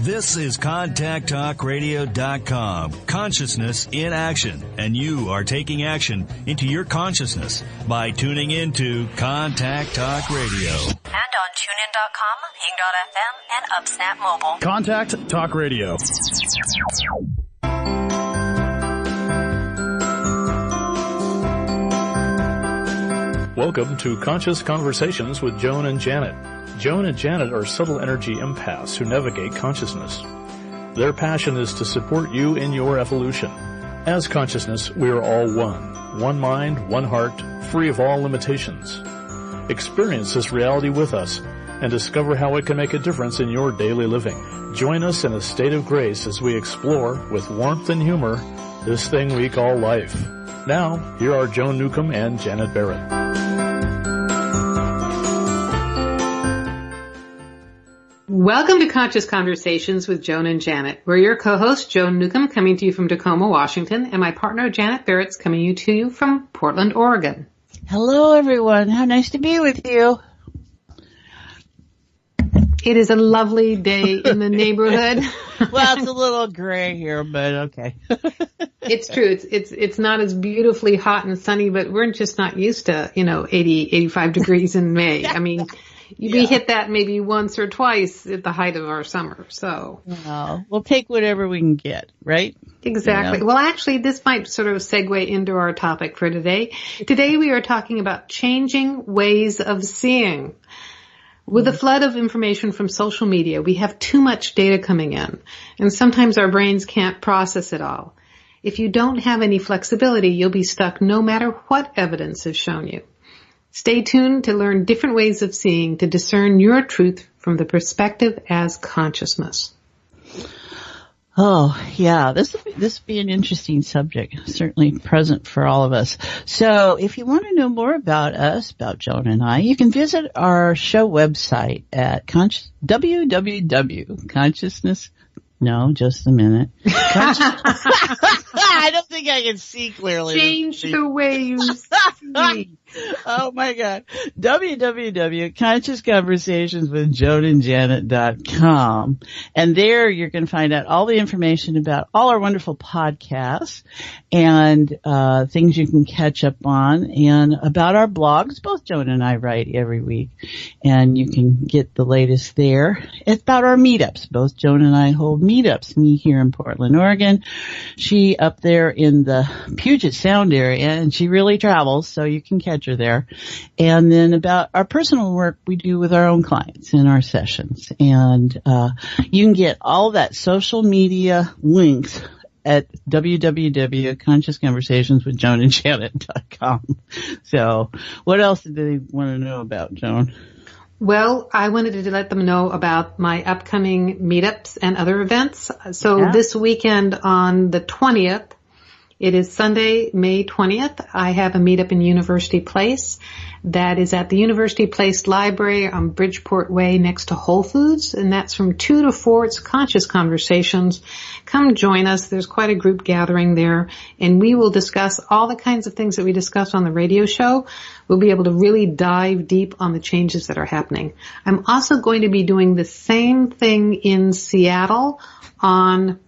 This is ContactTalkRadio.com. Consciousness in action. And you are taking action into your consciousness by tuning into Contact Talk Radio. And on TuneIn.com, Ping.fm, and UpSnap Mobile. Contact Talk Radio. Welcome to Conscious Conversations with Joan and Janet. Joan and Janet are subtle energy empaths who navigate consciousness. Their passion is to support you in your evolution. As consciousness, we are all one. One mind, one heart, free of all limitations. Experience this reality with us and discover how it can make a difference in your daily living. Join us in a state of grace as we explore, with warmth and humor, this thing we call life. Now, here are Joan Newcomb and Janet Barrett. Welcome to Conscious Conversations with Joan and Janet. We're your co-host, Joan Newcomb, coming to you from Tacoma, Washington, and my partner, Janet Barrett's coming to you from Portland, Oregon. Hello, everyone. How nice to be with you. It is a lovely day in the neighborhood. Well, it's a little gray here, but okay. It's true. It's not as beautifully hot and sunny, but we're just not used to, 80, 85 degrees in May. I mean, we hit that maybe once or twice at the height of our summer. So we'll take whatever we can get, right? Exactly. Well, actually, this might sort of segue into our topic for today. Today we are talking about changing ways of seeing. With the flood of information from social media, we have too much data coming in, and sometimes our brains can't process it all. If you don't have any flexibility, you'll be stuck no matter what evidence is shown you. Stay tuned to learn different ways of seeing, to discern your truth from the perspective as consciousness. Oh, yeah, this will be an interesting subject, certainly present for all of us. So if you want to know more about us, about Joan and I, you can visit our show website at www.consciousness. No, just a minute. I don't think I can see clearly. Change the way you see. Oh my God. www.consciousconversationswithjoanandjanet.com. And there you can find out all the information about all our wonderful podcasts and things you can catch up on, and about our blogs. Both Joan and I write every week, and you can get the latest there. It's about our meetups. Both Joan and I hold meetups. Me here in Portland, Oregon. She up there in the Puget Sound area, and she really travels, so you can catch her there. And then about our personal work we do with our own clients in our sessions. And you can get all that social media links at www.consciousconversationswithjoanandjanet.com. So what else did they want to know about, Joan? Well, I wanted to let them know about my upcoming meetups and other events. So This weekend on the 20th, it is Sunday, May 20th. I have a meetup in University Place. That is at the University Place Library on Bridgeport Way next to Whole Foods. And that's from 2 to 4. It's Conscious Conversations. Come join us. There's quite a group gathering there. And we will discuss all the kinds of things that we discuss on the radio show. We'll be able to really dive deep on the changes that are happening. I'm also going to be doing the same thing in Seattle on,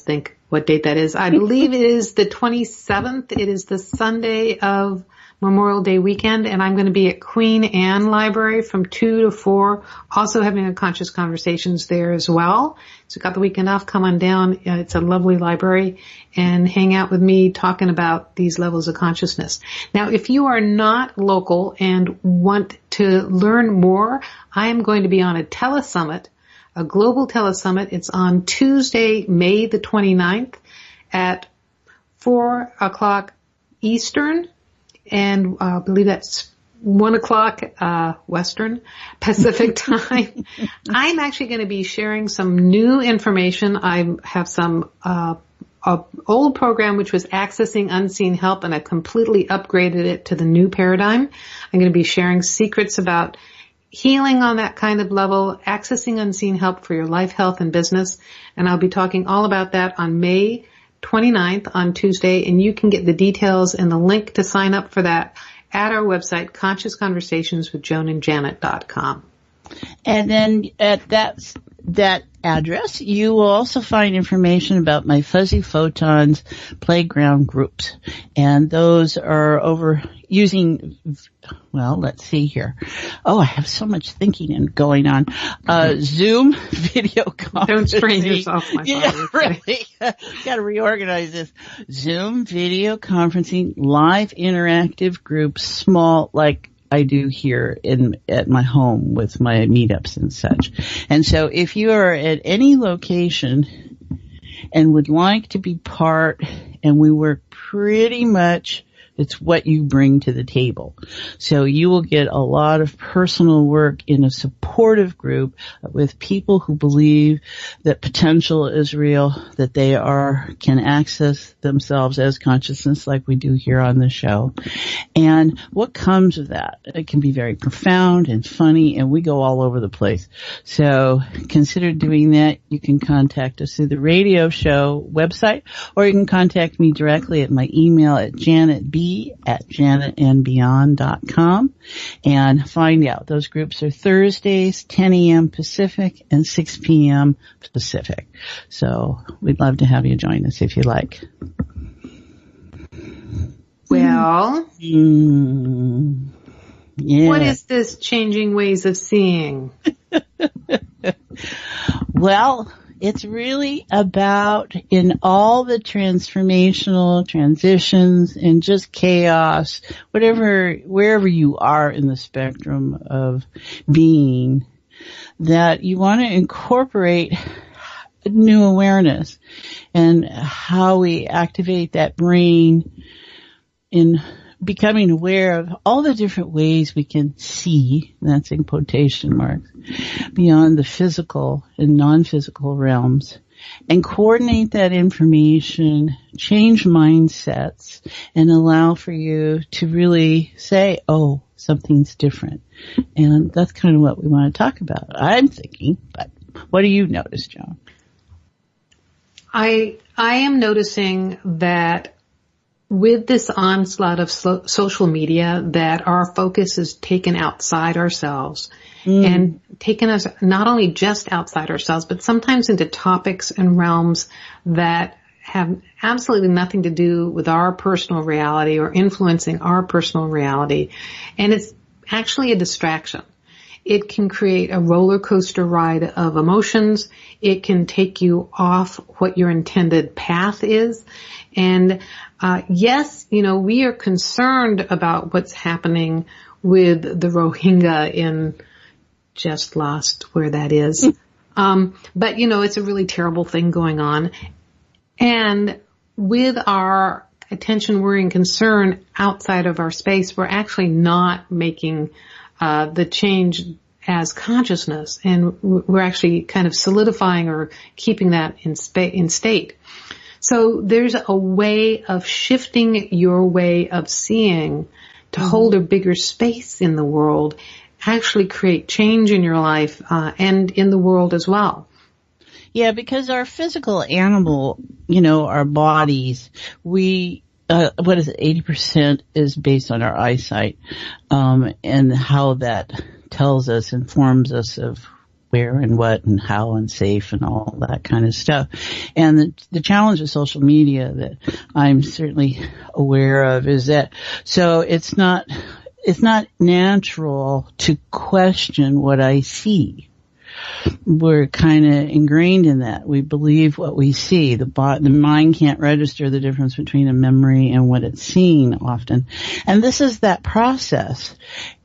think what date that is. I believe it is the 27th. It is the Sunday of Memorial Day weekend, and I'm going to be at Queen Anne Library from 2 to 4, also having a Conscious Conversations there as well. So got the weekend off, come on down. It's a lovely library, and hang out with me talking about these levels of consciousness. Now, if you are not local and want to learn more, I am going to be on a telesummit, a global telesummit. It's on Tuesday, May the 29th at 4 o'clock Eastern. And I believe that's 1 o'clock Western Pacific time. I'm actually going to be sharing some new information. I have some old program which was Accessing Unseen Help, and I completely upgraded it to the new paradigm. I'm going to be sharing secrets about healing on that kind of level, accessing unseen help for your life, health, and business. And I'll be talking all about that on May 29th on Tuesday, and you can get the details and the link to sign up for that at our website, consciousconversationswithjoanandjanet.com. And then at that that address, you will also find information about my Fuzzy Photons playground groups. And those are over using, well, let's see here. Oh, I have so much thinking and going on. Zoom video conferencing. Don't strain yourself, my Yeah, really. Got to reorganize this. Zoom video conferencing, live interactive groups, small, like I do here at my home with my meetups and such. And so if you are at any location and would like to be part, and we work pretty much, it's what you bring to the table. So you will get a lot of personal work in a supportive group with people who believe that potential is real, that they can access themselves as consciousness like we do here on the show. And what comes of that? It can be very profound and funny, and we go all over the place. So consider doing that. You can contact us through the radio show website, or you can contact me directly at my email at janetb@janetandbeyond.com and find out. Those groups are Thursdays, 10 a.m. Pacific and 6 p.m. Pacific. So we'd love to have you join us if you like. Well, yeah. What is this changing ways of seeing? Well, it's really about, in all the transformational transitions and just chaos, wherever you are in the spectrum of being, that you want to incorporate new awareness and how we activate that brain in becoming aware of all the different ways we can see, that's in quotation marks, beyond the physical and non-physical realms, and coordinate that information, change mindsets, and allow for you to really say, oh, something's different. And that's kind of what we want to talk about, I'm thinking. But what do you notice, Joan? I am noticing that with this onslaught of social media, that our focus is taken outside ourselves and taken us not only just outside ourselves, but sometimes into topics and realms that have absolutely nothing to do with our personal reality or influencing our personal reality. And it's actually a distraction. It can create a roller coaster ride of emotions. It can take you off what your intended path is. And yes, we are concerned about what's happening with the Rohingya in, just lost where that is. But it's a really terrible thing going on. And with our attention, worry, and concern outside of our space, we're actually not making the change as consciousness, and we're actually kind of solidifying or keeping that in state. So there's a way of shifting your way of seeing to hold a bigger space in the world, actually create change in your life and in the world as well. Yeah, because our physical animal, our bodies, what is it, 80% is based on our eyesight, and how that tells us, informs us of where and what and how and safe and all that kind of stuff. And the challenge of social media that I'm certainly aware of is that, so it's not natural to question what I see. We're kind of ingrained in that. We believe what we see. The mind can't register the difference between a memory and what it's seeing often. And this is that process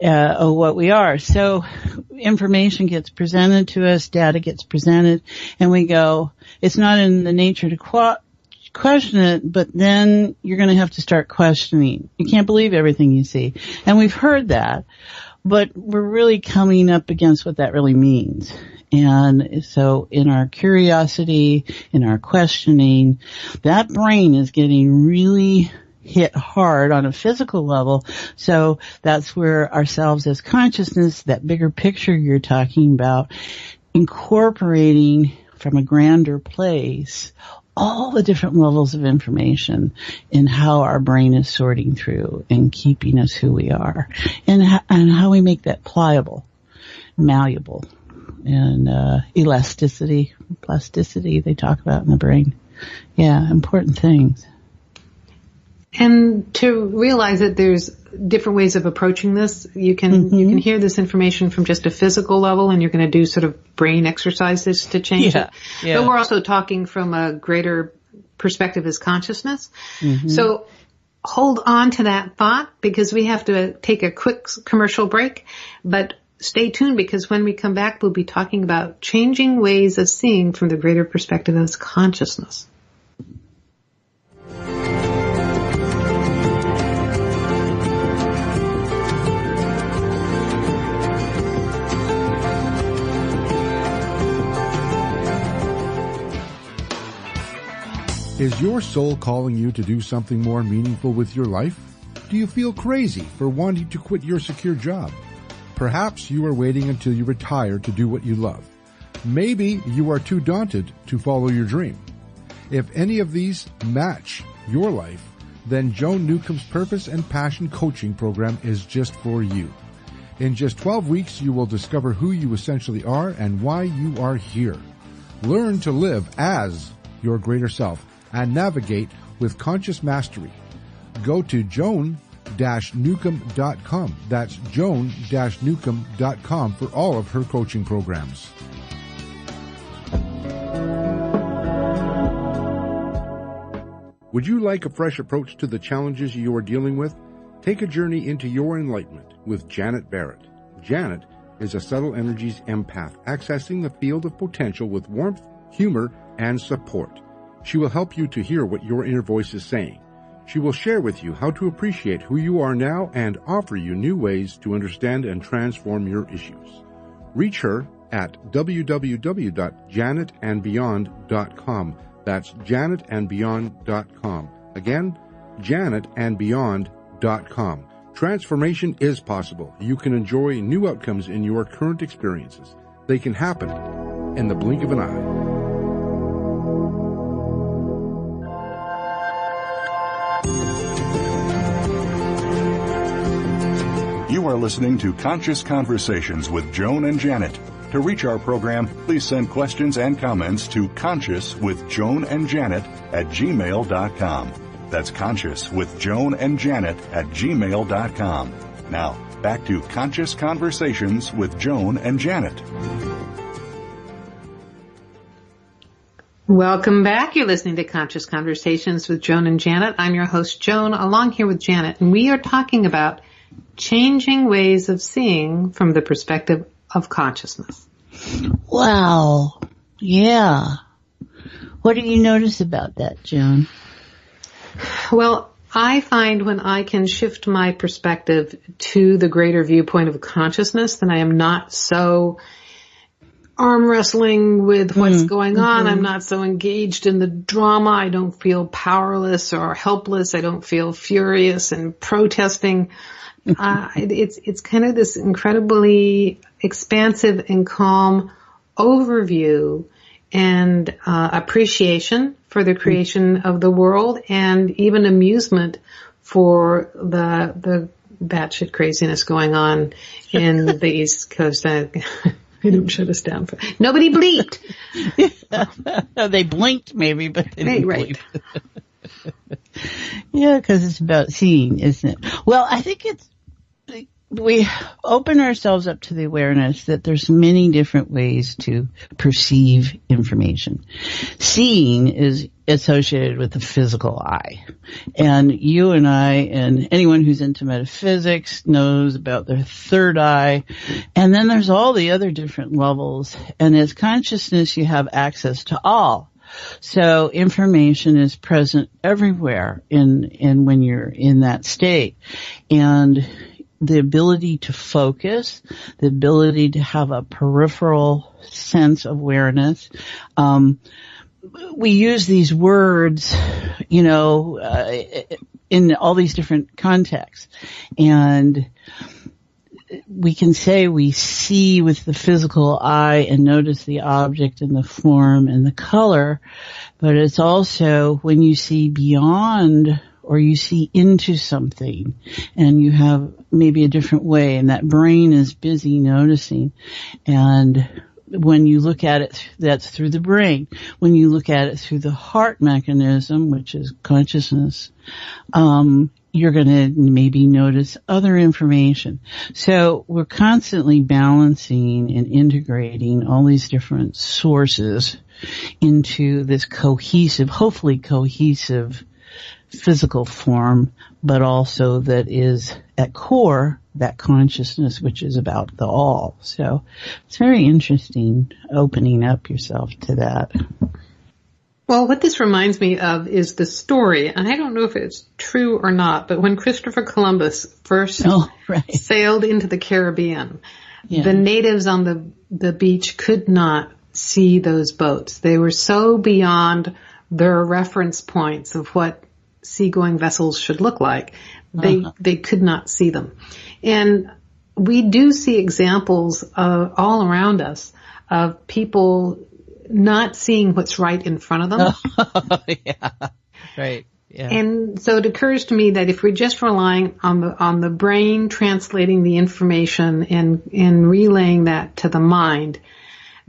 of what we are. So information gets presented to us, data gets presented, and we go, it's not in the nature to question it, but then you're going to have to start questioning. You can't believe everything you see. And we've heard that. But we're really coming up against what that really means. And so in our curiosity, in our questioning, that brain is getting really hit hard on a physical level. So that's where ourselves as consciousness, that bigger picture you're talking about, incorporating from a grander place all the different levels of information in how our brain is sorting through and keeping us who we are, and how we make that pliable, malleable, and elasticity, plasticity they talk about in the brain. Yeah, important things. And to realize that there's different ways of approaching this, you can hear this information from just a physical level, and you're going to do sort of brain exercises to change it. Yeah. But we're also talking from a greater perspective as consciousness. Mm-hmm. So hold on to that thought, because we have to take a quick commercial break. But stay tuned, because when we come back, we'll be talking about changing ways of seeing from the greater perspective as consciousness. Is your soul calling you to do something more meaningful with your life? Do you feel crazy for wanting to quit your secure job? Perhaps you are waiting until you retire to do what you love. Maybe you are too daunted to follow your dream. If any of these match your life, then Joan Newcomb's Purpose and Passion Coaching Program is just for you. In just 12 weeks, you will discover who you essentially are and why you are here. Learn to live as your greater self and navigate with conscious mastery. Go to joan-newcomb.com. That's joan-newcomb.com for all of her coaching programs. Would you like a fresh approach to the challenges you are dealing with? Take a journey into your enlightenment with Janet Barrett. Janet is a subtle energies empath, accessing the field of potential with warmth, humor, and support. She will help you to hear what your inner voice is saying. She will share with you how to appreciate who you are now and offer you new ways to understand and transform your issues. Reach her at www.janetandbeyond.com. That's janetandbeyond.com. Again, janetandbeyond.com. Transformation is possible. You can enjoy new outcomes in your current experiences. They can happen in the blink of an eye. You are listening to Conscious Conversations with Joan and Janet. To reach our program, please send questions and comments to consciouswithjoanandjanet@gmail.com. That's consciouswithjoanandjanet@gmail.com. Now, back to Conscious Conversations with Joan and Janet. Welcome back. You're listening to Conscious Conversations with Joan and Janet. I'm your host, Joan, along here with Janet, and we are talking about changing ways of seeing from the perspective of consciousness. Wow. Yeah. What do you notice about that, Joan? Well, I find when I can shift my perspective to the greater viewpoint of consciousness, then I am not so arm wrestling with what's going on. I'm not so engaged in the drama. I don't feel powerless or helpless. I don't feel furious and protesting. It's kind of this incredibly expansive and calm overview and appreciation for the creation of the world, and even amusement for the batshit craziness going on in the East Coast. They didn't shut us down. Nobody bleeped. No, they blinked maybe, but they didn't bleep. Right. Yeah, because it's about seeing, isn't it? Well, I think we open ourselves up to the awareness that there's many different ways to perceive information. Seeing is associated with the physical eye. And you and I and anyone who's into metaphysics knows about their third eye. And then there's all the other different levels. And as consciousness, you have access to all. So information is present everywhere in when you're in that state. And the ability to focus, the ability to have a peripheral sense of awareness. We use these words, in all these different contexts. And we can say we see with the physical eye and notice the object and the form and the color, but it's also when you see beyond or you see into something and you have maybe a different way, and that brain is busy noticing. And when you look at it, that's through the brain. When you look at it through the heart mechanism, which is consciousness, you're going to maybe notice other information. So we're constantly balancing and integrating all these different sources into this cohesive, hopefully cohesive physical form, but also that is at core that consciousness, which is about the all. So it's very interesting opening up yourself to that. Well, what this reminds me of is the story, and I don't know if it's true or not, but when Christopher Columbus first sailed into the Caribbean, the natives on the beach could not see those boats. They were so beyond their reference points of what seagoing vessels should look like. They could not see them. And we do see examples all around us of people not seeing what's right in front of them. Yeah, right. Yeah. And so it occurs to me that if we're just relying on the brain translating the information and relaying that to the mind,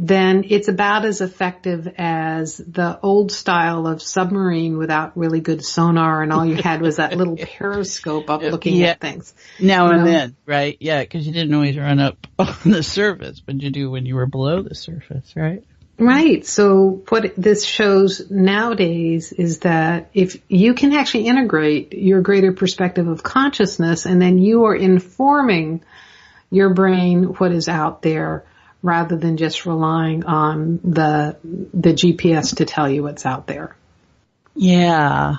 then it's about as effective as the old style of submarine without really good sonar, and all you had was that little periscope up looking at things. Now and then, right? Yeah, because you didn't always run up on the surface, but you do when you were below the surface, right? Right. So what this shows nowadays is that if you can actually integrate your greater perspective of consciousness, and then you are informing your brain what is out there rather than just relying on the GPS to tell you what's out there. Yeah,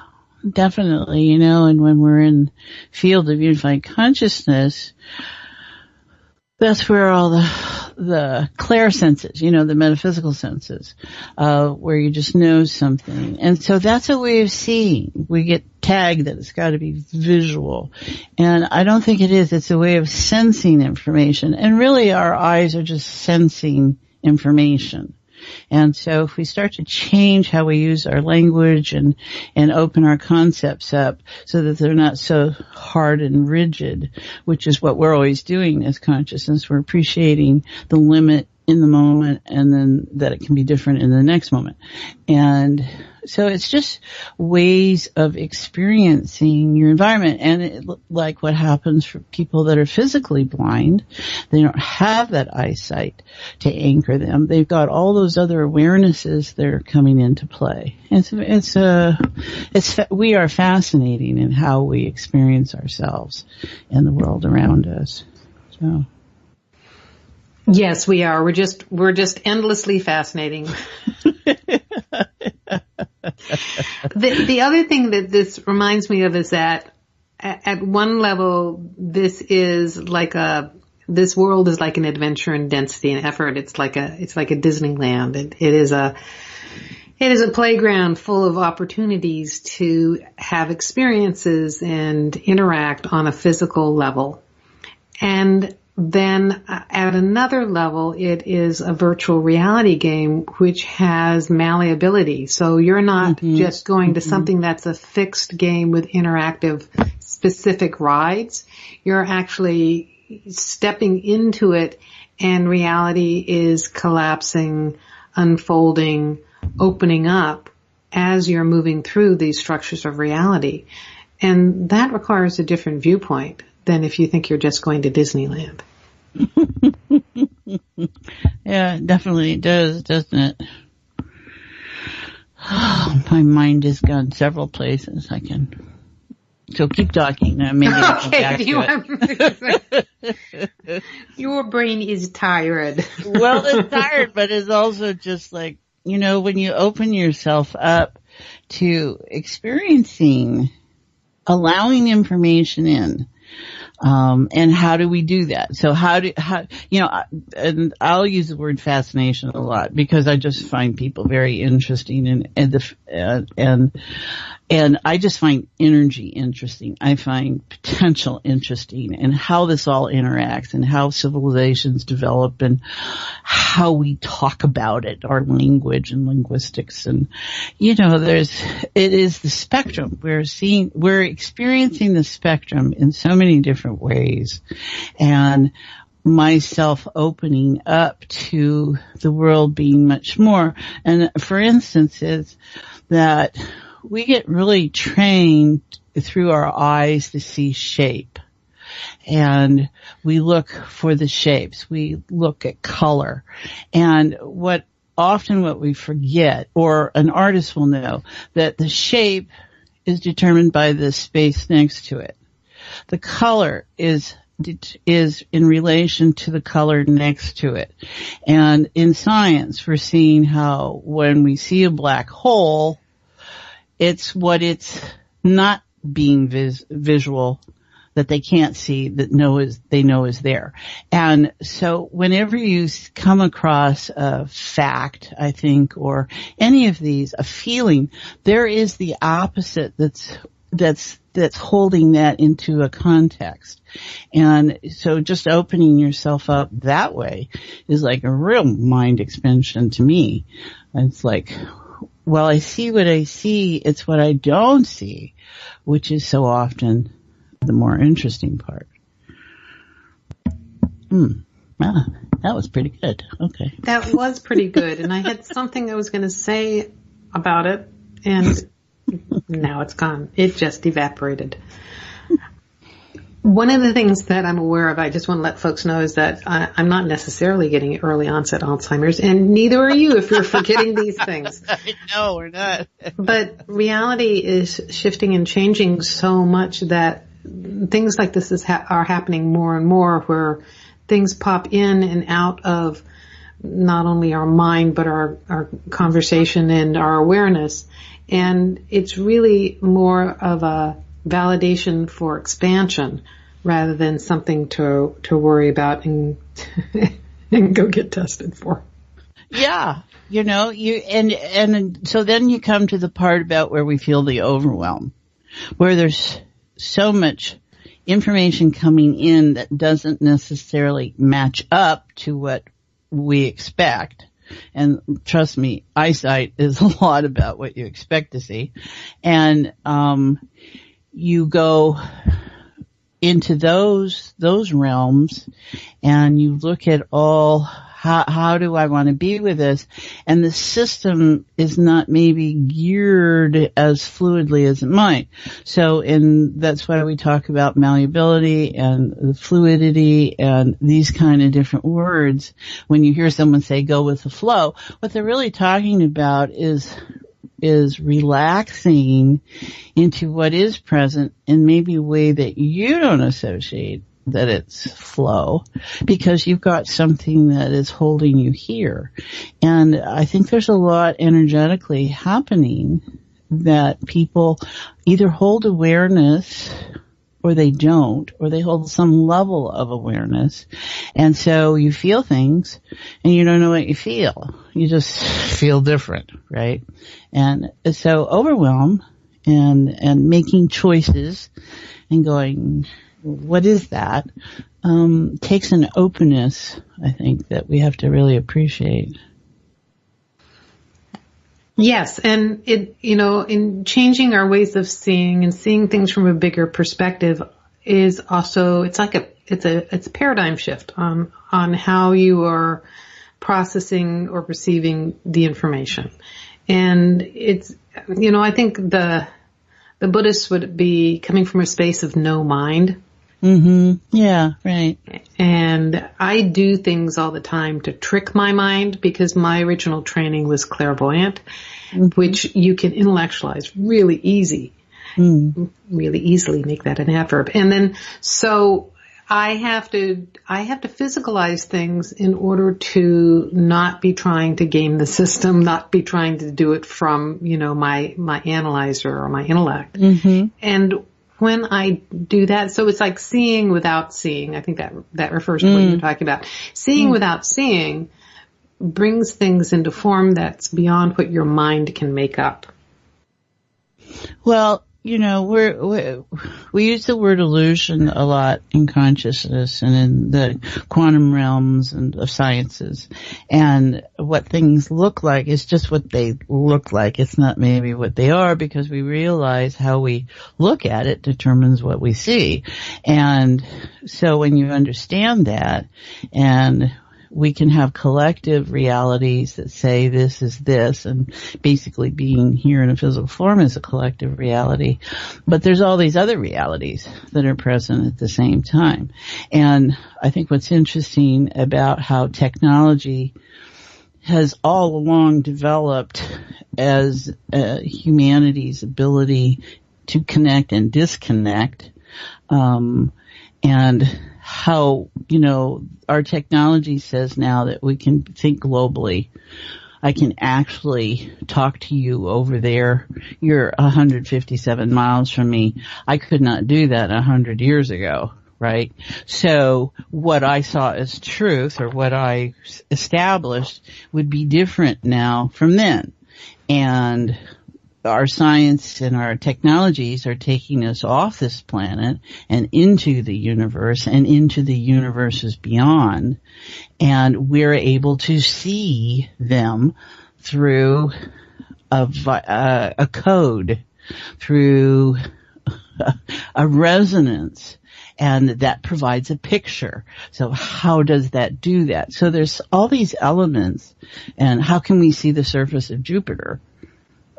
definitely. And when we're in field of unified consciousness, that's where all the clair senses, the metaphysical senses, where you just know something. And so that's a way of seeing. We get tagged that it's got to be visual. And I don't think it is. It's a way of sensing information. And really our eyes are just sensing information. And so if we start to change how we use our language and open our concepts up so that they're not so hard and rigid, which is what we're always doing as consciousness, we're appreciating the limit in the moment and then that it can be different in the next moment. And so it's just ways of experiencing your environment. And like what happens for people that are physically blind, they don't have that eyesight to anchor them. They've got all those other awarenesses that are coming into play. And so we are fascinating in how we experience ourselves and the world around us. So. Yes, we are. We're just endlessly fascinating. The other thing that this reminds me of is that at one level, this world is like an adventure in density and effort. It's like a Disneyland. It is a playground full of opportunities to have experiences and interact on a physical level. And then at another level, it is a virtual reality game which has malleability. So you're not just going to something that's a fixed game with interactive specific rides. You're actually stepping into it and reality is collapsing, unfolding, opening up as you're moving through these structures of reality. And that requires a different viewpoint than if you think you're just going to Disneyland. Yeah, it definitely does, doesn't it? Oh, my mind has gone several places. So keep talking. Maybe I'll come back to it. Your brain is tired. Well, it's tired, but it's also just like, when you open yourself up to experiencing, allowing information in. And how do we do that? So and I'll use the word fascination a lot because I just find people very interesting and I just find energy interesting. I find potential interesting and how this all interacts and how civilizations develop and how we talk about it, our language and linguistics. And, it is the spectrum. We're experiencing the spectrum in so many different ways. And myself opening up to the world being much more. And for instance, is that we get really trained through our eyes to see shape. And we look for the shapes. We look at color. And what we forget, or an artist will know, that the shape is determined by the space next to it. The color is in relation to the color next to it. And in science, we're seeing how when we see a black hole, it's what it's not being visual, that they can't see, that they know is there. And so whenever you come across a fact, I think, or any of these, a feeling, there is the opposite that's holding that into a context. And so just opening yourself up that way is like a real mind expansion to me. It's like, well, I see what I see, it's what I don't see, which is so often the more interesting part. Wow, that was pretty good. Okay. That was pretty good. And I had something I was going to say about it, and now it's gone. It just evaporated. One of the things that I'm aware of, I just want to let folks know, is that I'm not necessarily getting early onset Alzheimer's, and neither are you if you're forgetting these things. No, we're not. But reality is shifting and changing so much that things like this are happening more and more, where things pop in and out of not only our mind, but our conversation and our awareness. And it's really more of a validation for expansion rather than something to worry about and go get tested for. Yeah. And so then you come to the part about where we feel the overwhelm, where there's so much information coming in that doesn't necessarily match up to what we expect. And trust me, eyesight is a lot about what you expect to see. And you go into those realms and you look at all, how do I want to be with this? And the system is not maybe geared as fluidly as it might. So, that's why we talk about malleability and the fluidity and these kind of different words. When you hear someone say go with the flow, what they're really talking about is relaxing into what is present in maybe a way that you don't associate that it's flow, because you've got something that is holding you here. And I think there's a lot energetically happening that people either hold awareness or they don't, or they hold some level of awareness. And so you feel things and you don't know what you feel. You just feel different, right? And so overwhelm and making choices and going, what is that? Takes an openness, I think, that we have to really appreciate. Yes, and in changing our ways of seeing and seeing things from a bigger perspective is also, it's a paradigm shift on how you are processing or receiving the information. And it's, I think the Buddhists would be coming from a space of no mind. Mm-hmm. Yeah, right. And I do things all the time to trick my mind, because my original training was clairvoyant, which you can intellectualize really easily, make that an adverb. And then, so I have to physicalize things in order to not be trying to game the system, not be trying to do it from, my analyzer or my intellect. Mm-hmm. And when I do that, so it's like seeing without seeing. I think that refers to what you're talking about. Seeing without seeing brings things into form that's beyond what your mind can make up. Well, we use the word illusion a lot in consciousness and in the quantum realms and of sciences. And what things look like is just what they look like. It's not maybe what they are, because we realize how we look at it determines what we see. And so when you understand that, and we can have collective realities that say this is this, and basically being here in a physical form is a collective reality. But there's all these other realities that are present at the same time. And I think what's interesting about how technology has all along developed as humanity's ability to connect and disconnect, and how, our technology says now that we can think globally. I can actually talk to you over there. You're 157 miles from me. I could not do that 100 years ago, right? So what I saw as truth, or what I established, would be different now from then. And our science and our technologies are taking us off this planet and into the universe and into the universes beyond. And we're able to see them through a code, through a resonance. And that provides a picture. So how does that do that? So there's all these elements. And how can we see the surface of Jupiter?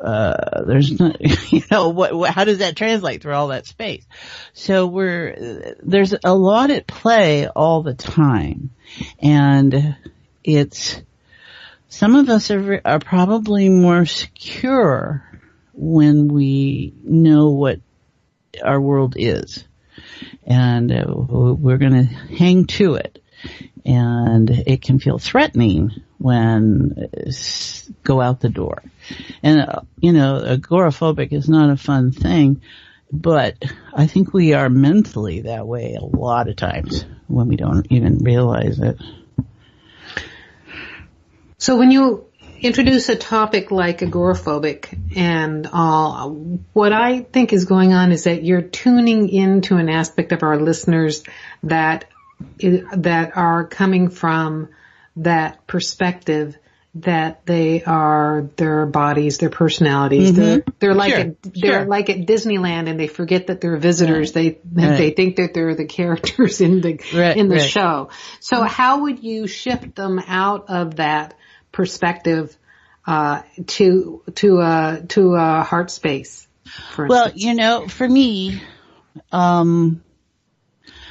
There's not, how does that translate through all that space? So there's a lot at play all the time. And some of us are probably more secure when we know what our world is. And we're going to hang to it. And it can feel threatening when go out the door. And, agoraphobic is not a fun thing, but I think we are mentally that way a lot of times when we don't even realize it. So when you introduce a topic like agoraphobic and all, what I think is going on is that you're tuning into an aspect of our listeners that are coming from that perspective, that they are their bodies, their personalities. Mm-hmm. They're like at Disneyland, and they forget that they're visitors. Right. They think that they're the characters in the show. So how would you shift them out of that perspective to a heart space? For me,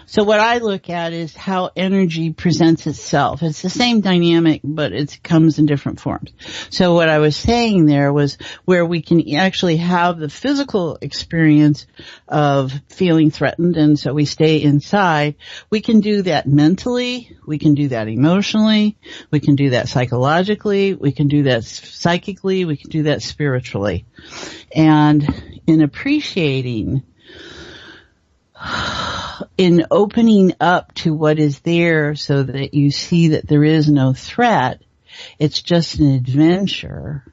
so what I look at is how energy presents itself. It's the same dynamic, but it comes in different forms. So what I was saying there was where we can actually have the physical experience of feeling threatened, and so we stay inside. We can do that mentally. We can do that emotionally. We can do that psychologically. We can do that psychically. We can do that spiritually. And in appreciating, in opening up to what is there so that you see that there is no threat, it's just an adventure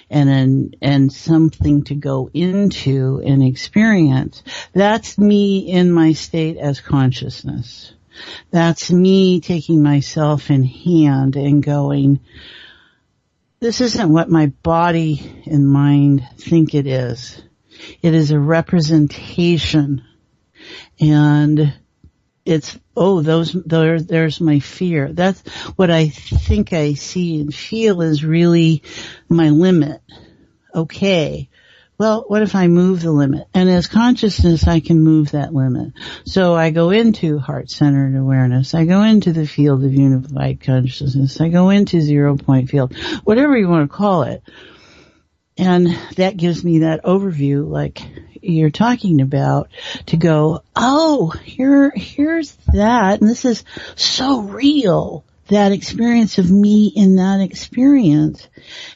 and something to go into and experience. That's me in my state as consciousness. That's me taking myself in hand and going, this isn't what my body and mind think it is. It is a representation. And it's, there's my fear. That's what I think I see and feel is really my limit. Okay. Well, what if I move the limit? And as consciousness, I can move that limit. So I go into heart-centered awareness. I go into the field of unified consciousness. I go into 0 point field, whatever you want to call it. And that gives me that overview, like you're talking about, to go, here's that. And this is so real, that experience of me in that experience.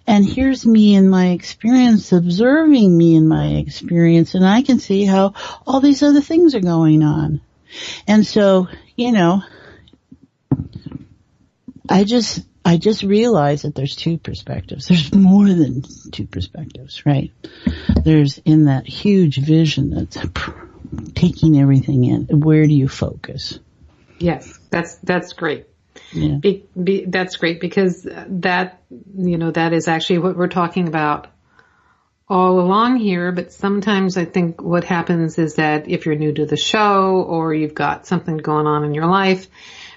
And here's me in my experience, observing me in my experience. And I can see how all these other things are going on. And so, I just realized that there's two perspectives. There's more than two perspectives, right? There's in that huge vision that's taking everything in. Where do you focus? Yes, that's great. Yeah. That's great because that is actually what we're talking about all along here. But sometimes I think what happens is that if you're new to the show or you've got something going on in your life,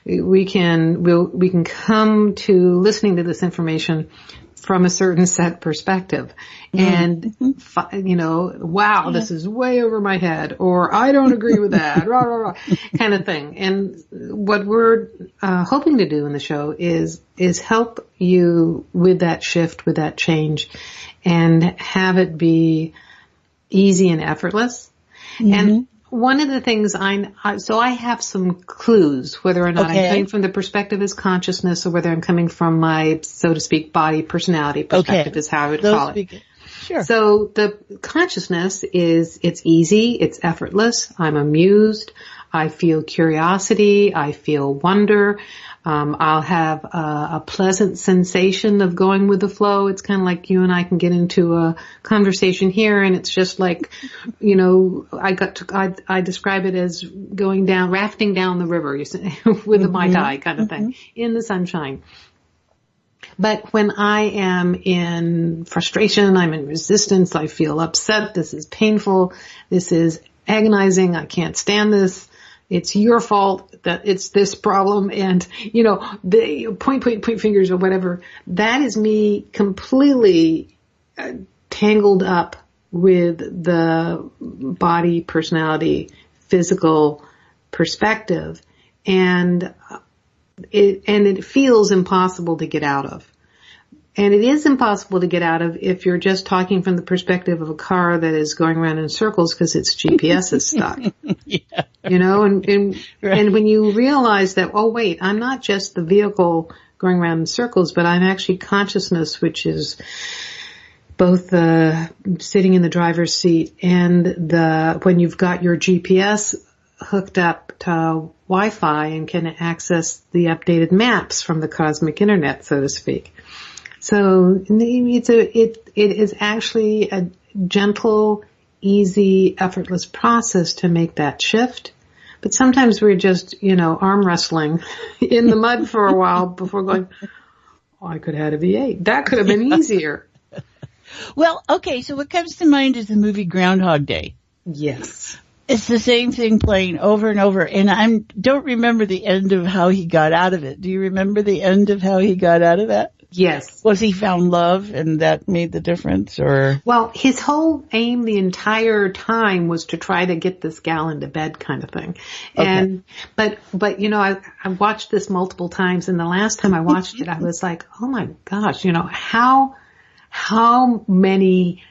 we can come to listening to this information from a certain set perspective. And, wow, this is way over my head, or I don't agree with that, rah, rah, rah, kind of thing. And what we're hoping to do in the show is help you with that shift, with that change, and have it be easy and effortless. Mm-hmm. And one of the things so I have some clues whether or not I'm coming from the perspective as consciousness or whether I'm coming from my, so to speak, body personality perspective is how I would call it. Sure. So the consciousness it's easy, it's effortless, I'm amused, I feel curiosity, I feel wonder, I'll have a pleasant sensation of going with the flow. It's kind of like you and I can get into a conversation here and it's just like, I describe it as rafting down the river with a Mai Tai kind of thing in the sunshine. But when I am in frustration, I'm in resistance, I feel upset, this is painful, this is agonizing, I can't stand this, it's your fault that it's this problem, and, the point fingers or whatever, that is me completely tangled up with the body, personality, physical perspective, and it feels impossible to get out of. And it is impossible to get out of if you're just talking from the perspective of a car that is going around in circles because its GPS is stuck. Yeah. And when you realize that, oh wait, I'm not just the vehicle going around in circles, but I'm actually consciousness, which is both sitting in the driver's seat and when you've got your GPS hooked up to Wi-Fi and can access the updated maps from the cosmic internet, so to speak. So it is actually a gentle, easy, effortless process to make that shift. But sometimes we're just, arm wrestling in the mud for a while before going, I could have had a V8. That could have been easier. Well, okay, so what comes to mind is the movie Groundhog Day. Yes. It's the same thing playing over and over, and I don't remember the end of how he got out of it. Do you remember the end of how he got out of that? Yes. Was he found love and that made the difference, or? Well, his whole aim the entire time was to try to get this gal into bed kind of thing. Okay. And, but, I watched this multiple times, and the last time I watched it, I was like, oh my gosh, how many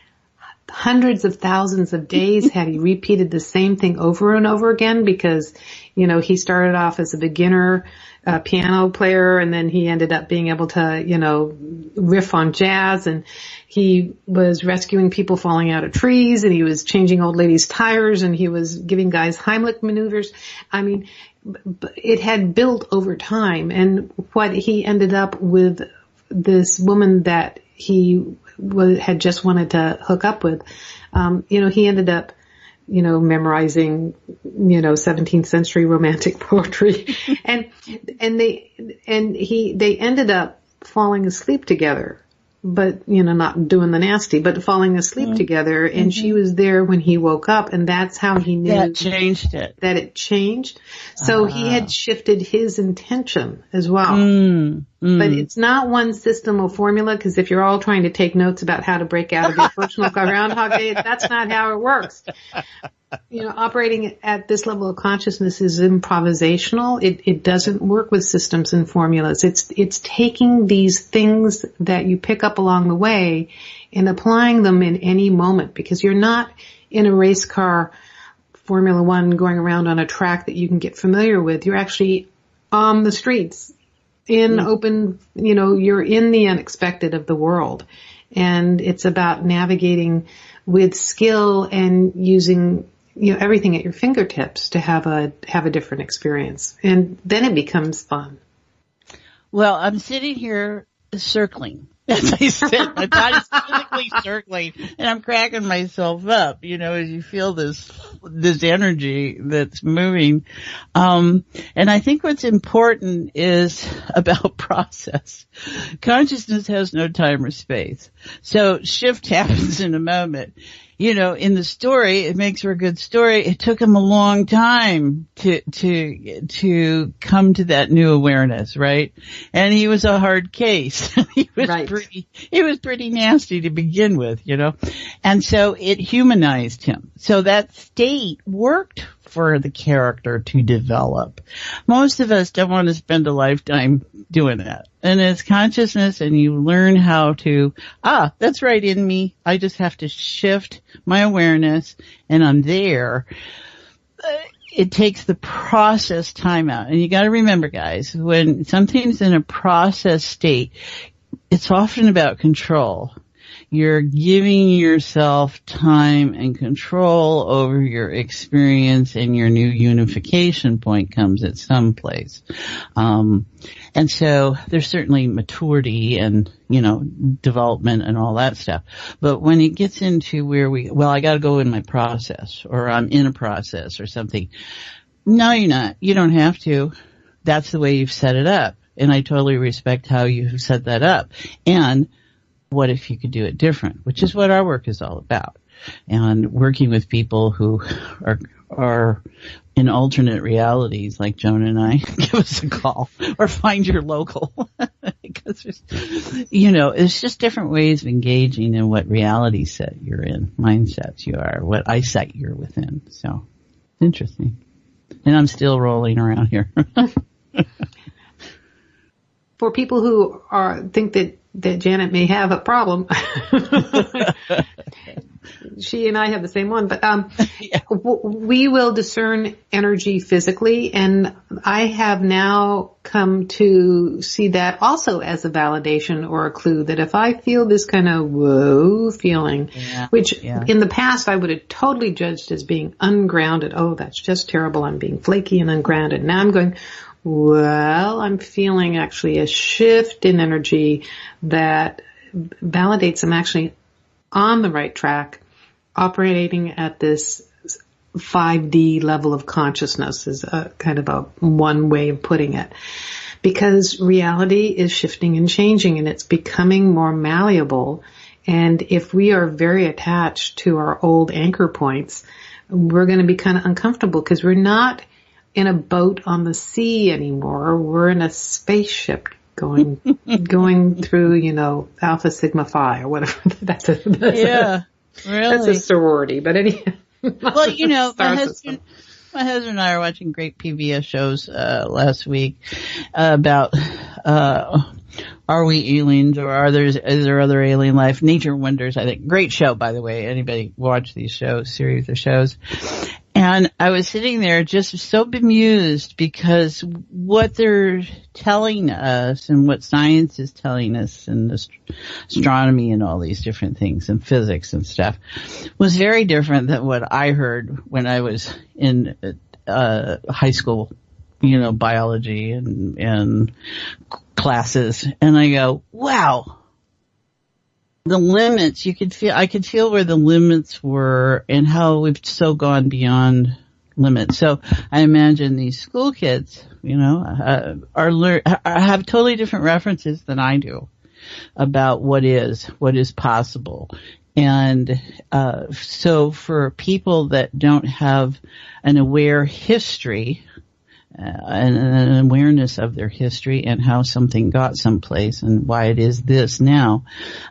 hundreds of thousands of days had he repeated the same thing over and over again? Because, he started off as a beginner piano player, and then he ended up being able to, riff on jazz, and he was rescuing people falling out of trees, and he was changing old ladies' tires, and he was giving guys Heimlich maneuvers. I mean, it had built over time, and what he ended up with this woman that he had just wanted to hook up with, he ended up, memorizing, 17th century romantic poetry, and they ended up falling asleep together, but, not doing the nasty, but falling asleep together, and she was there when he woke up, and that's how he knew that changed it. That it changed. So he had shifted his intention as well. But it's not one system or formula, because if you're all trying to take notes about how to break out of your personal Groundhog Day, that's not how it works. Operating at this level of consciousness is improvisational. It doesn't work with systems and formulas. It's taking these things that you pick up along the way and applying them in any moment, because you're not in a race car Formula One going around on a track that you can get familiar with. You're actually on the streets in open, you're in the unexpected of the world. And it's about navigating with skill and using, everything at your fingertips to have a different experience. And then it becomes fun. Well, I'm sitting here circling. As I said, my body's physically circling, and I'm cracking myself up, as you feel this energy that's moving. And I think what's important is about process. Consciousness has no time or space. So shift happens in a moment. In the story, it makes for a good story. It took him a long time to come to that new awareness, right? And he was a hard case. He was pretty nasty to begin with, And so it humanized him. So that state worked for the character to develop. Most of us don't want to spend a lifetime doing that. And it's consciousness, and you learn how to, that's right in me. I just have to shift my awareness, and I'm there. It takes the process time out. And you got to remember, guys, when something's in a process state, it's often about control. You're giving yourself time and control over your experience, and your new unification point comes at some place. And so there's certainly maturity and, development and all that stuff. But when it gets into where I got to go in my process, or I'm in a process or something. No, you're not. You don't have to. That's the way you've set it up. And I totally respect how you've set that up. And what if you could do it different, which is what our work is all about. And working with people who are in alternate realities like Joan and I, give us a call or find your local. Because it's just different ways of engaging in what reality set you're in, mindsets you are, what eyesight you're within. So interesting. And I'm still rolling around here. For people who think that Janet may have a problem, she and I have the same one, but we will discern energy physically, and I have now come to see that also as a validation or a clue that if I feel this kind of whoa feeling, which in the past I would have totally judged as being ungrounded. Oh, that's just terrible. I'm being flaky and ungrounded. Now I'm going, well, I'm feeling actually a shift in energy that validates I'm actually on the right track, operating at this 5D level of consciousness is a kind of a one way of putting it. Because reality is shifting and changing, and it's becoming more malleable. And if we are very attached to our old anchor points, we're going to be kind of uncomfortable because we're not in a boat on the sea anymore. We're in a spaceship going through, Alpha Sigma Phi or whatever. That's really. That's a sorority. But anyhow. Well, my husband and I are watching great PBS shows last week about are we aliens, or is there other alien life? Nature Wonders, I think. Great show, by the way. Anybody watch these series of shows? And I was sitting there just so bemused because what they're telling us and what science is telling us and astronomy and all these different things and physics and stuff was very different than what I heard when I was in high school, biology and classes. And I go, wow. The limits, I could feel where the limits were and how we've so gone beyond limits. So I imagine these school kids, have totally different references than I do about what is possible. And, so for people that don't have an aware history, an awareness of their history and how something got someplace and why it is this now.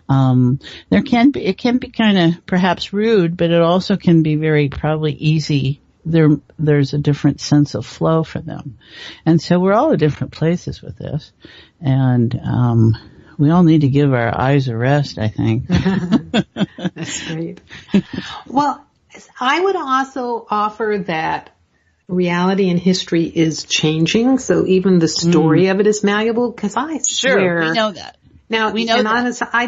It can be kind of perhaps rude, but it also can be very probably easy. There's a different sense of flow for them. And so we're all at different places with this. And, we all need to give our eyes a rest, I think. That's great. Well, I would also offer that reality and history is changing, so even the story of it is malleable. Because I swear, we know that. Now, we know and that. honestly, I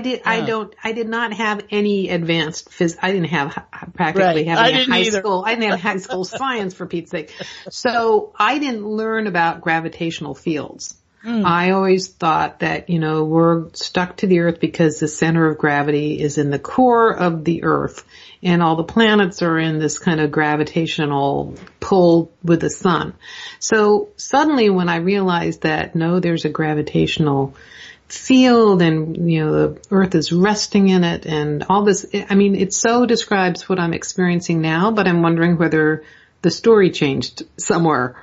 did not have any advanced I didn't have practically having high school. I didn't have high school science, for Pete's sake. So I didn't learn about gravitational fields. I always thought that, we're stuck to the Earth because the center of gravity is in the core of the Earth, and all the planets are in this kind of gravitational pull with the sun. So suddenly when I realized that, no, there's a gravitational field and, the Earth is resting in it and all this, it so describes what I'm experiencing now, but I'm wondering whether the story changed somewhere,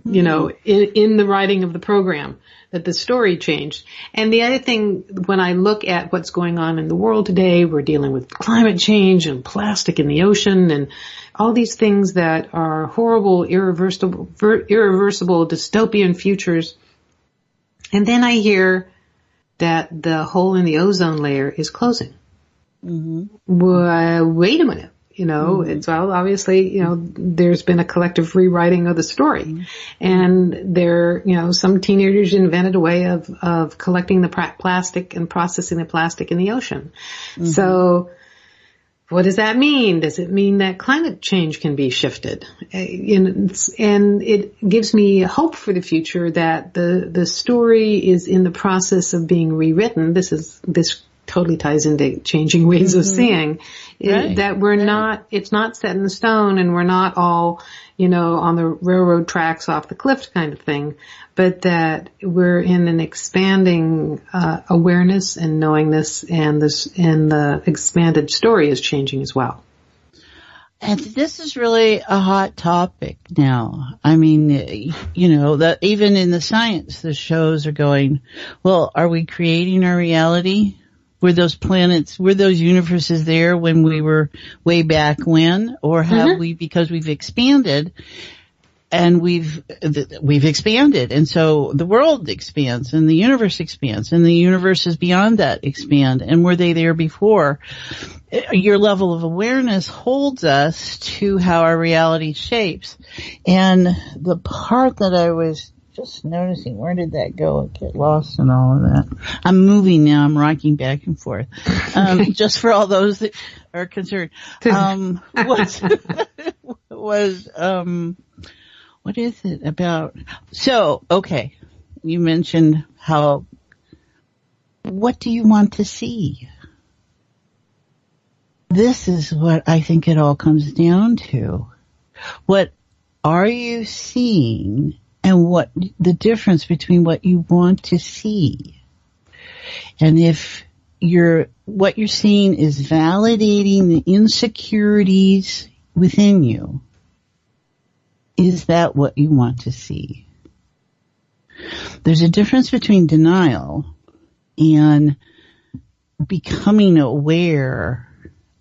in the writing of the program, that the story changed. And the other thing, when I look at what's going on in the world today, we're dealing with climate change and plastic in the ocean and all these things that are horrible, irreversible dystopian futures. And then I hear that the hole in the ozone layer is closing. Well, wait a minute. It's obviously, there's been a collective rewriting of the story. And some teenagers invented a way of collecting the plastic and processing the plastic in the ocean. So what does that mean? Does it mean that climate change can be shifted? And it gives me hope for the future that the story is in the process of being rewritten. This totally ties into changing ways of seeing, that it's not set in stone and we're not all, on the railroad tracks off the cliff kind of thing, but that we're in an expanding, awareness and knowingness, and the expanded story is changing as well. And this is really a hot topic now. That even in the science, the shows are going, well, are we creating our reality? Were those planets, were those universes there when we were way back when? Or have we, because we've expanded and we've expanded, and so the world expands and the universe expands and the universes beyond that expand, and were they there before? Your level of awareness holds us to how our reality shapes. And the part that I was just noticing, where did that go? I get lost in all of that. what is it about? So, okay, you mentioned what do you want to see? This is what I think it all comes down to. What are you seeing, and what the difference between what you want to see? And if what you're seeing is validating the insecurities within you, is that what you want to see? There's a difference between denial and becoming aware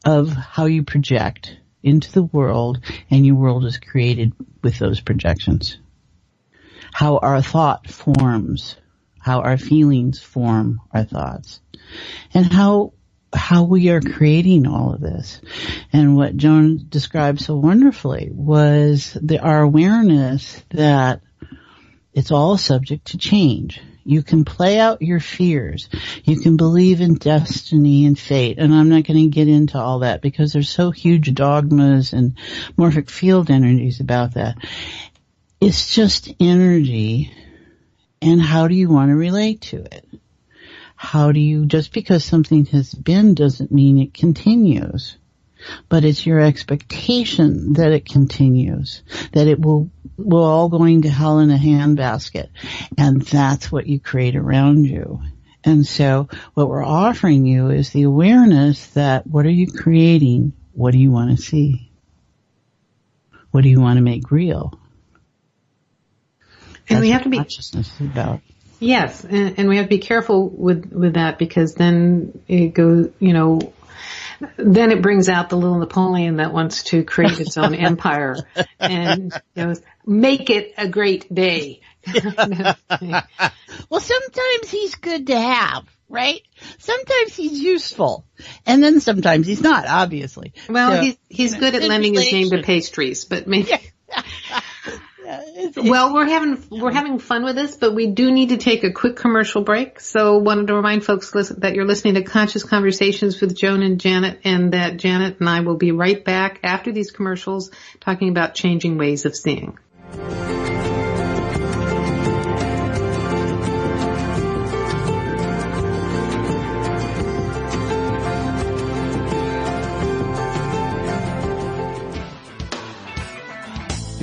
of how you project into the world, and your world is created with those projections. How our thought forms, how our feelings form our thoughts, and how we are creating all of this. And what Joan described so wonderfully was our awareness that it's all subject to change. You can play out your fears. You can believe in destiny and fate. And I'm not going to get into all that because there's so huge dogmas and morphic field energies about that. It's just energy. And how do you want to relate to it? Just because something has been doesn't mean it continues. But it's your expectation that it continues, that it will all going to hell in a handbasket. And that's what you create around you. And so what we're offering you is the awareness that what are you creating? What do you want to see? What do you want to make real? And we have to be consciousness about. Yes, and we have to be careful with that, because then it goes, then it brings out the little Napoleon that wants to create its own empire and make it a great day. Well, sometimes he's good to have, right? Sometimes he's useful, and then sometimes he's not, obviously. Well, so, he's good at lending his name to pastries, but maybe. Well, we're having fun with this, but we do need to take a quick commercial break. So wanted to remind folks that you're listening to Conscious Conversations with Joan and Janet, and that Janet and I will be right back after these commercials talking about changing ways of seeing.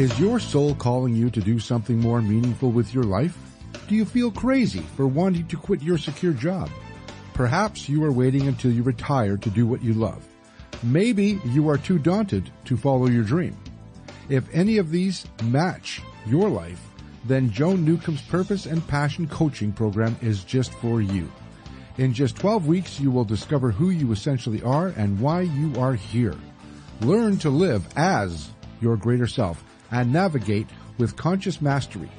Is your soul calling you to do something more meaningful with your life? Do you feel crazy for wanting to quit your secure job? Perhaps you are waiting until you retire to do what you love. Maybe you are too daunted to follow your dream. If any of these match your life, then Joan Newcomb's Purpose and Passion Coaching Program is just for you. In just 12 weeks, you will discover who you essentially are and why you are here. Learn to live as your greater self and navigate with conscious mastery.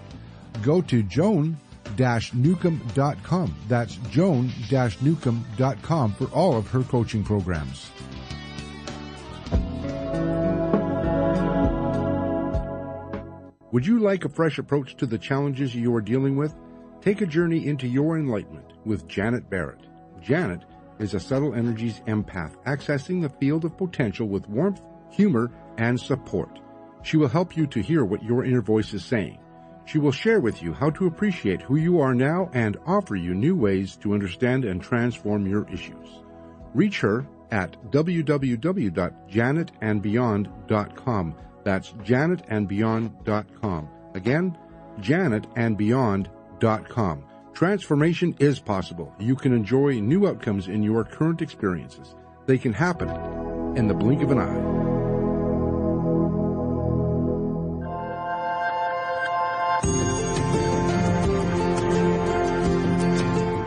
Go to joan-newcomb.com. That's joan-newcomb.com for all of her coaching programs. Would you like a fresh approach to the challenges you are dealing with? Take a journey into your enlightenment with Janet Barrett. Janet is a subtle energies empath, accessing the field of potential with warmth, humor, and support. She will help you to hear what your inner voice is saying. She will share with you how to appreciate who you are now and offer you new ways to understand and transform your issues. Reach her at www.janetandbeyond.com. That's janetandbeyond.com. Again, janetandbeyond.com. Transformation is possible. You can enjoy new outcomes in your current experiences. They can happen in the blink of an eye.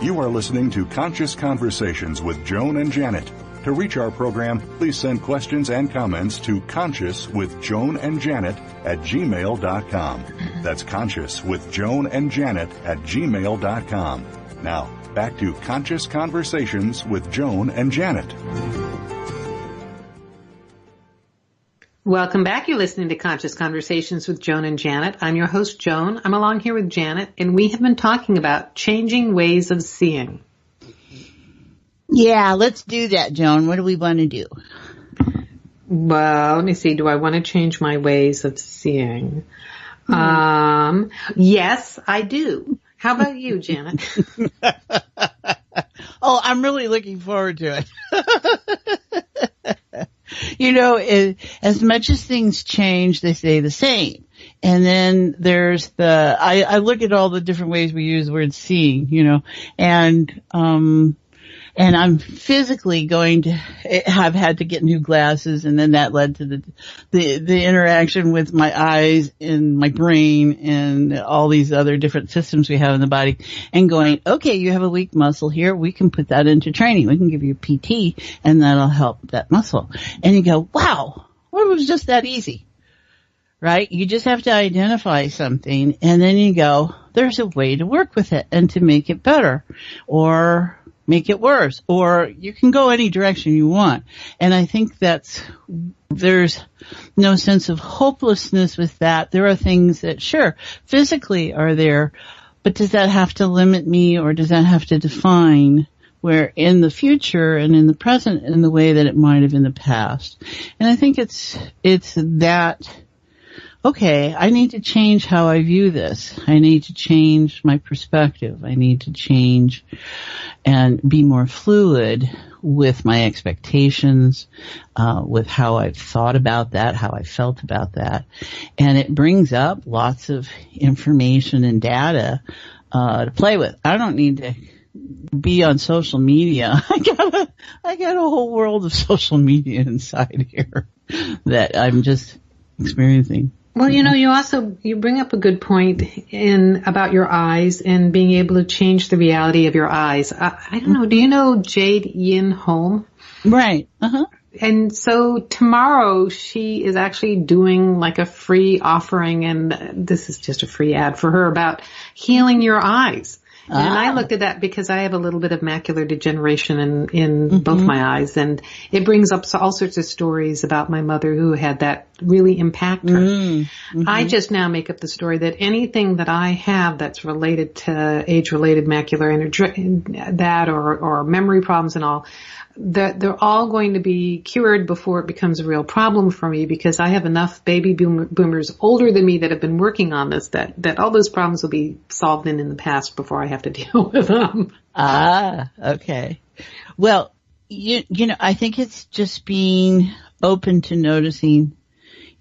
You are listening to Conscious Conversations with Joan and Janet. To reach our program, please send questions and comments to consciouswithjoanandjanet@gmail.com. That's consciouswithjoanandjanet@gmail.com. Now, back to Conscious Conversations with Joan and Janet. Welcome back. You're listening to Conscious Conversations with Joan and Janet. I'm your host, Joan. I'm along here with Janet, and we have been talking about changing ways of seeing. Yeah, let's do that, Joan. What do we want to do? Well, let me see. Do I want to change my ways of seeing? Yes, I do. How about you, Janet? Oh, I'm really looking forward to it. You know, as much as things change, they stay the same. And then there's I look at all the different ways we use the word seeing, you know, and I'm physically going to have had to get new glasses, and then that led to the interaction with my eyes and my brain and all these other different systems we have in the body, and going, okay, you have a weak muscle here, we can put that into training. We can give you PT, and that'll help that muscle. And you go, wow, well, it was just that easy, right? You just have to identify something, and then you go, there's a way to work with it and to make it better, or make it worse, or you can go any direction you want. And I think there's no sense of hopelessness with that. There are things that, sure, physically are there, but does that have to limit me, or does that have to define where in the future and in the present in the way that it might have in the past? And I think it's that, okay, I need to change how I view this. I need to change my perspective. I need to change and be more fluid with my expectations, with how I've thought about that, how I felt about that. And it brings up lots of information and data to play with. I don't need to be on social media. I got a whole world of social media inside here that I'm just experiencing. Well, you know, you bring up a good point about your eyes and being able to change the reality of your eyes. I don't know. Do you know Jade Yin Holm? Right. Uh-huh. And so tomorrow she is actually doing like a free offering, and this is just a free ad for her, about healing your eyes. And I looked at that because I have a little bit of macular degeneration in both my eyes, and it brings up all sorts of stories about my mother who had that really impact her. I just now make up the story that anything that I have that's related to age-related macular that or memory problems and all, that they're all going to be cured before it becomes a real problem for me, because I have enough baby boomers older than me that have been working on this, that all those problems will be solved in the past before I have to deal with them. Ah, okay. Well, you know, I think it's just being open to noticing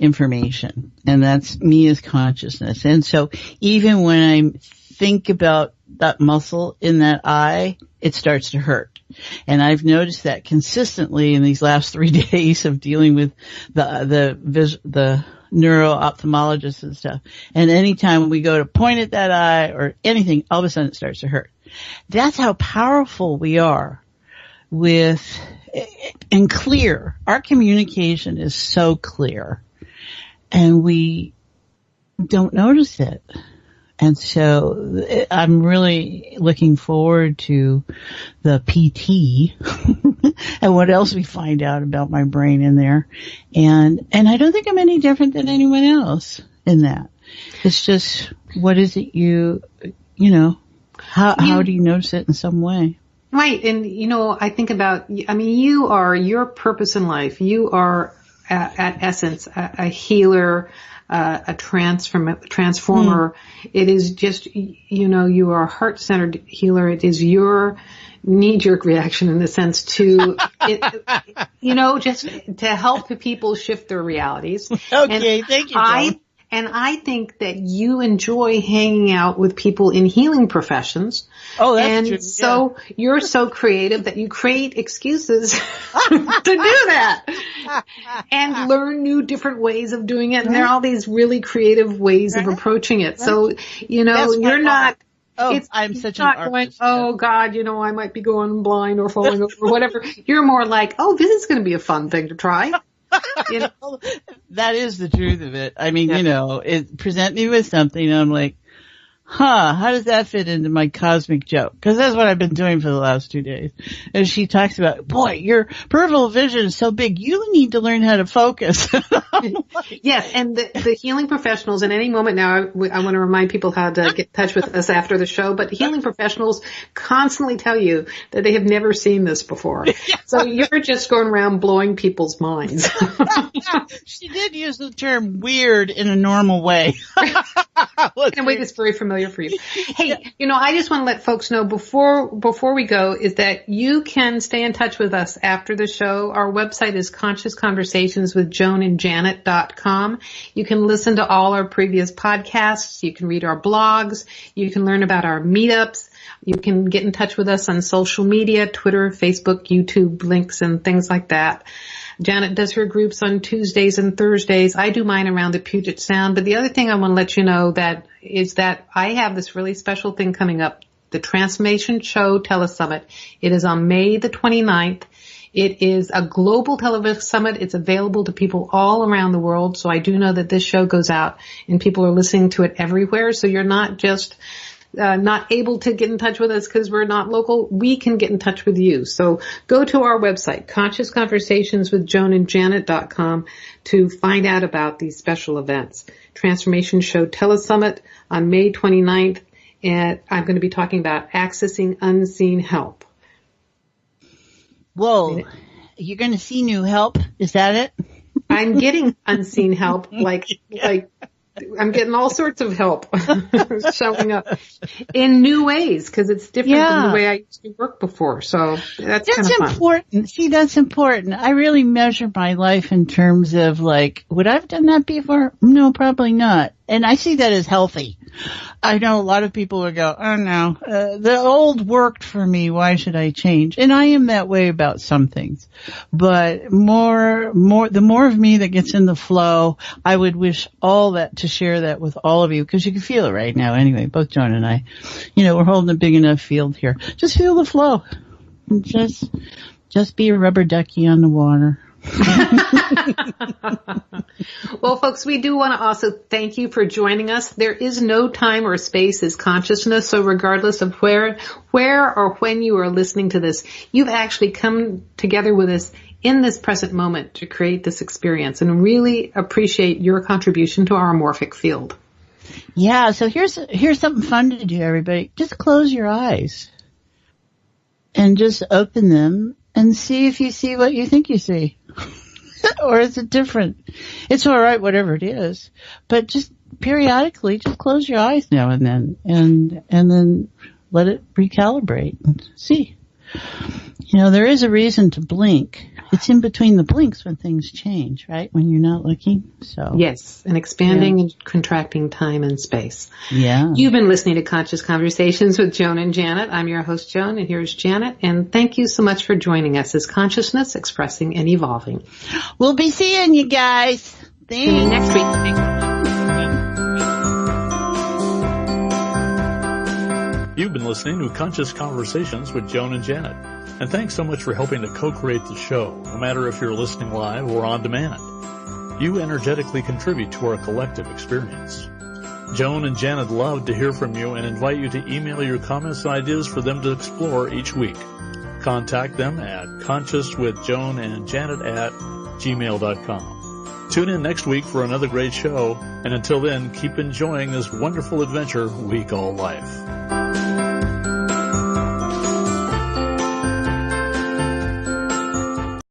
information, and that's me as consciousness. And so even when I think about that muscle in that eye, it starts to hurt. And I've noticed that consistently in these last 3 days of dealing with the neuro-ophthalmologist and stuff. And anytime we go to point at that eye or anything, all of a sudden it starts to hurt. That's how powerful we are and clear. Our communication is so clear, and we don't notice it. And so I'm really looking forward to the PT and what else we find out about my brain in there. And I don't think I'm any different than anyone else in that. It's just, what is it how do you notice it in some way? Right. And, I think about, you are your purpose in life. You are at essence a healer, a transformer. It is just, you are a heart-centered healer. It is your knee-jerk reaction in the sense to, just to help people shift their realities. Okay, thank you, Joan. And I think that you enjoy hanging out with people in healing professions. Oh, that's and true. So you're so creative that you create excuses to do that and learn new different ways of doing it. And there are all these really creative ways of approaching it. So, you're not. I'm such an artist. Oh God, I might be going blind or falling over or whatever. You're more like, oh, this is going to be a fun thing to try. That is the truth of it. It present me with something and I'm like, how does that fit into my cosmic joke? Because that's what I've been doing for the last 2 days. And she talks about, boy, your peripheral vision is so big, you need to learn how to focus. Yes, and the healing professionals, in any moment now, I want to remind people how to get in touch with us after the show, but healing professionals constantly tell you that they have never seen this before. So you're just going around blowing people's minds. She did use the term weird in a normal way. In a way that's very familiar for you. Hey, I just want to let folks know before we go is that you can stay in touch with us after the show. Our website is ConsciousConversationsWithJoanAndJanet.com. You can listen to all our previous podcasts. You can read our blogs. You can learn about our meetups. You can get in touch with us on social media, Twitter, Facebook, YouTube, links, and things like that. Janet does her groups on Tuesdays and Thursdays. I do mine around the Puget Sound. But the other thing I want to let you know is that I have this really special thing coming up, the Transformation Show Telesummit. It is on May the 29th. It is a global telesummit. It's available to people all around the world. So I do know that this show goes out and people are listening to it everywhere. So you're not just not able to get in touch with us because we're not local. We can get in touch with you. So go to our website, ConsciousConversationsWithJoanAndJanet.com, to find out about these special events. Transformation Show Telesummit on May 29th, and I'm going to be talking about accessing unseen help. Whoa, you're going to see new help? Is that it? I'm getting unseen help, like I'm getting all sorts of help showing up in new ways because it's different than the way I used to work before. So that's kind of fun. Important. See, that's important. I really measure my life in terms of would I have done that before? No, probably not. And I see that as healthy. I know a lot of people would go, oh no, the old worked for me. Why should I change? And I am that way about some things, but the more of me that gets in the flow, I would wish all that to share that with all of you because you can feel it right now. Anyway, both Joan and I, we're holding a big enough field here. Just feel the flow. Just be a rubber ducky on the water. Well, folks, we do want to also thank you for joining us. There is no time or space as consciousness, so regardless of where or when you are listening to this, you've actually come together with us in this present moment to create this experience, and really appreciate your contribution to our morphic field. Yeah, so here's something fun to do, everybody. Just close your eyes and just open them and see if you see what you think you see. Or is it different? It's all right, whatever it is. But just periodically, just close your eyes now and then, and then let it recalibrate and see. There is a reason to blink. It's in between the blinks when things change, right? When you're not looking. So yes, and expanding and contracting time and space. Yeah. You've been listening to Conscious Conversations with Joan and Janet. I'm your host, Joan, and here's Janet. And thank you so much for joining us as Consciousness Expressing and Evolving. We'll be seeing you guys. Thanks. See you next week. You've been listening to Conscious Conversations with Joan and Janet. And thanks so much for helping to co-create the show, no matter if you're listening live or on demand. You energetically contribute to our collective experience. Joan and Janet love to hear from you and invite you to email your comments and ideas for them to explore each week. Contact them at consciouswithjoanandjanet@gmail.com. Tune in next week for another great show, and until then, keep enjoying this wonderful adventure we call life.